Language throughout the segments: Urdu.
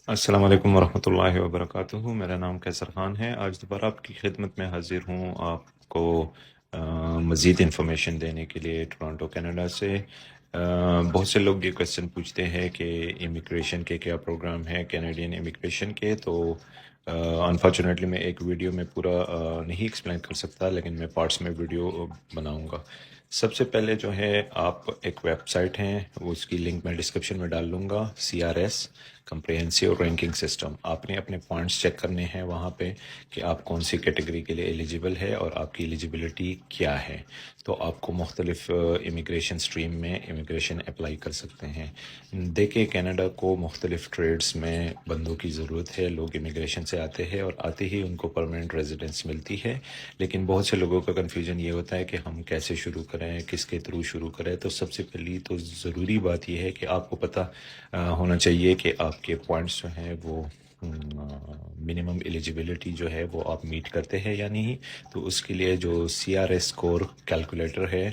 السلام علیکم ورحمۃ اللہ وبرکاتہ۔ میرا نام قیصر خان ہے۔ آج دوبارہ آپ کی خدمت میں حاضر ہوں، آپ کو مزید انفارمیشن دینے کے لیے ٹورانٹو کینیڈا سے۔ بہت سے لوگ یہ کویشچن پوچھتے ہیں کہ امیگریشن کے کیا پروگرام ہے کینیڈین امیگریشن کے، تو انفارچونیٹلی میں ایک ویڈیو میں پورا نہیں ایکسپلین کر سکتا، لیکن میں پارٹس میں ویڈیو بناؤں گا۔ سب سے پہلے جو ہے، آپ ایک ویب سائٹ ہیں، وہ اس کی لنک میں ڈسکرپشن میں ڈال لوں گا، CRS کمپریہنسو رینکنگ سسٹم۔ آپ نے اپنے پوائنٹس چیک کرنے ہیں وہاں پہ کہ آپ کون سی کیٹیگری کے لیے ایلیجیبل ہے اور آپ کی ایلیجیبلٹی کیا ہے، تو آپ کو مختلف امیگریشن سٹریم میں امیگریشن اپلائی کر سکتے ہیں۔ دیکھیں، کینیڈا کو مختلف ٹریڈز میں بندوں کی ضرورت ہے۔ لوگ امیگریشن سے آتے ہیں اور آتے ہی ان کو پرماننٹ ریزیڈنس ملتی ہے، لیکن بہت سے لوگوں کا کنفیوژن یہ ہوتا ہے کہ ہم کیسے شروع کریں، کس کے تھرو شروع کریں۔ تو سب سے پہلی تو ضروری بات یہ ہے کہ آپ کو پتہ ہونا چاہیے کہ آپ کے پوائنٹس جو ہیں وہ منیمم ایلیجیبلٹی جو ہے وہ آپ میٹ کرتے ہیں یا نہیں۔ تو اس کے لیے جو CRS اسکور کیلکولیٹر ہے،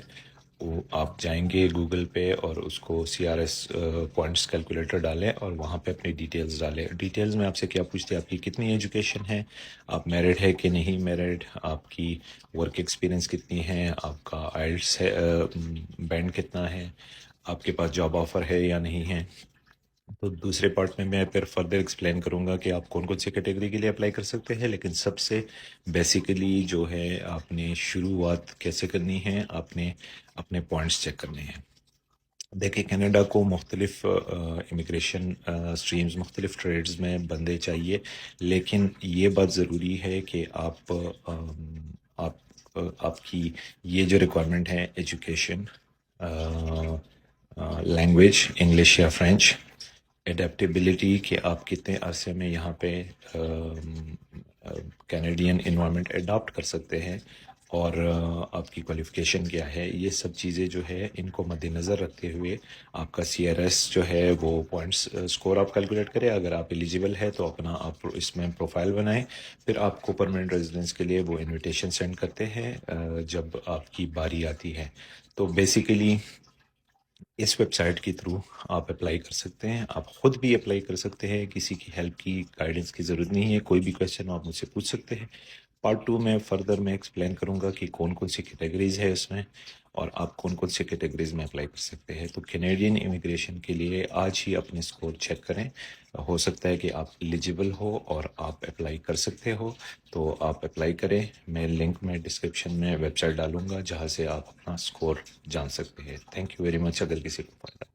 وہ آپ جائیں گے گوگل پہ اور اس کو CRS پوائنٹس کیلکولیٹر ڈالیں اور وہاں پہ اپنی ڈیٹیلز ڈالیں۔ ڈیٹیلز میں آپ سے کیا پوچھتے ہیں، آپ کی کتنی ایجوکیشن ہے، آپ میرڈ ہے کہ نہیں میرڈ، آپ کی ورک ایکسپیرینس کتنی ہے، آپ کا آئلٹس ہے بینڈ کتنا ہے، آپ کے پاس جاب آفر ہے یا نہیں ہے۔ تو دوسرے پارٹ میں پھر فردر ایکسپلین کروں گا کہ آپ کون کون سی کیٹیگری کے لیے اپلائی کر سکتے ہیں، لیکن سب سے بیسیکلی جو ہے، آپ نے شروعات کیسے کرنی ہے، آپ نے اپنے پوائنٹس چیک کرنے ہیں۔ دیکھیں، کینیڈا کو مختلف امیگریشن سٹریمز، مختلف ٹریڈز میں بندے چاہیے، لیکن یہ بات ضروری ہے کہ آپ کی یہ جو ریکوائرمنٹ ہے، ایجوکیشن، لینگویج انگلش یا فرینچ، ایڈیپٹیبلٹی کہ آپ کتنے عرصے میں یہاں پہ کینیڈین انوائرمنٹ اڈاپٹ کر سکتے ہیں، اور آپ کی کوالیفیکیشن کیا ہے۔ یہ سب چیزیں جو ہے، ان کو مد نظر رکھتے ہوئے آپ کا CRS جو ہے وہ پوائنٹس اسکور آپ کیلکولیٹ کریں۔ اگر آپ ایلیجیبل ہے تو اپنا آپ اس میں پروفائل بنائیں، پھر آپ کو پرماننٹ ریزیڈنس کے لیے وہ انویٹیشن سینڈ کرتے ہیں جب آپ کی باری آتی ہے۔ تو بیسیکلی اس ویب سائٹ کے تھرو آپ اپلائی کر سکتے ہیں، آپ خود بھی اپلائی کر سکتے ہیں، کسی کی ہیلپ کی، گائیڈنس کی ضرورت نہیں ہے۔ کوئی بھی کویشچن آپ مجھ سے پوچھ سکتے ہیں۔ پارٹ 2 میں فردر میں ایکسپلین کروں گا کہ کون کون سی کیٹیگریز ہے اس میں، اور آپ کون کون سی کیٹیگریز میں اپلائی کر سکتے ہیں۔ تو کینیڈین امیگریشن کے لیے آج ہی اپنے اسکور چیک کریں، ہو سکتا ہے کہ آپ ایلیجیبل ہو اور آپ اپلائی کر سکتے ہو، تو آپ اپلائی کریں۔ میں لنک میں ڈسکرپشن میں ویب سائٹ ڈالوں گا جہاں سے آپ اپنا اسکور جان سکتے ہیں۔ Thank you very much. اگر کسی کو فائدہ